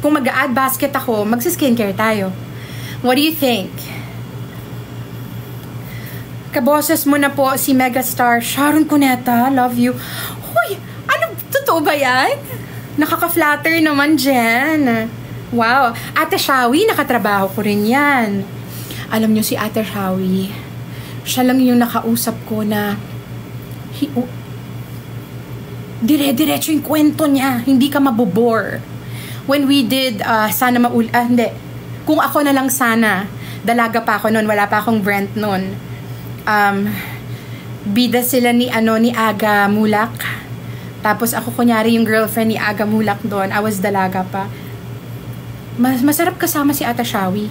kung mag-a-add basket ako, magsa-skincare tayo. What do you think? Kaboses mo na po si megastar Sharon Cuneta. Love you. Hoy, ano, totoo ba yan? Nakaka-flatter naman dyan. Wow. Ate Shawi, nakatrabaho ko rin yan. Alam nyo si Ate Shawi, siya lang yung nakausap ko na dire-diretso yung kwento niya. Hindi ka mabobore. When we did, sana hindi. Kung ako na lang sana, dalaga pa ako noon, wala pa akong Brent noon. Bida sila ni Aga Mulak. Tapos ako kunyari yung girlfriend ni Aga Mulak doon. I was dalaga pa. Masarap kasama si Ate Shawi.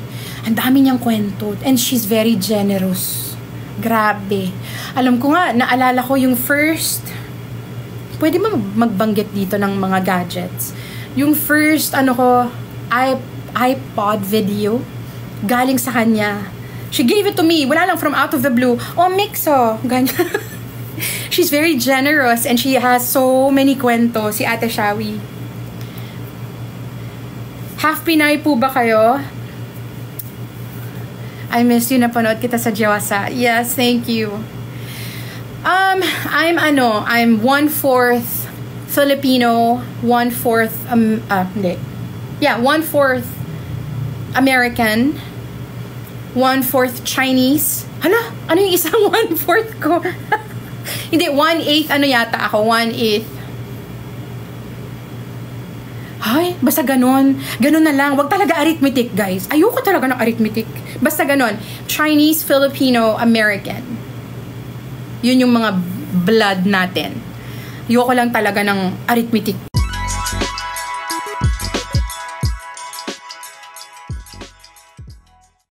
Ang dami niyang kwento. And she's very generous. Grabe. Alam ko nga, naalala ko yung first, pwede mo magbanggit dito ng mga gadgets. Yung first, iPod video, galing sa kanya. She gave it to me. Wala lang, from out of the blue. Oh, mixo. Ganyan. She's very generous and she has so many kwento, si Ate Shawi. Half Pinay po ba kayo? I miss you, napanood kita sa Jawasa. Yes, thank you. I'm 1/4 Filipino, 1/4 1/4 American, 1/4 Chinese. Ano yung isang 1/4 ko? Hindi, 1/8 yata ako, 1/8. Ay, basta ganon. Ganon na lang. Wag talaga arithmetic, guys. Ayoko talaga ng arithmetic. Basta ganon. Chinese, Filipino, American. Yun yung mga blood natin. Ayoko lang talaga ng arithmetic.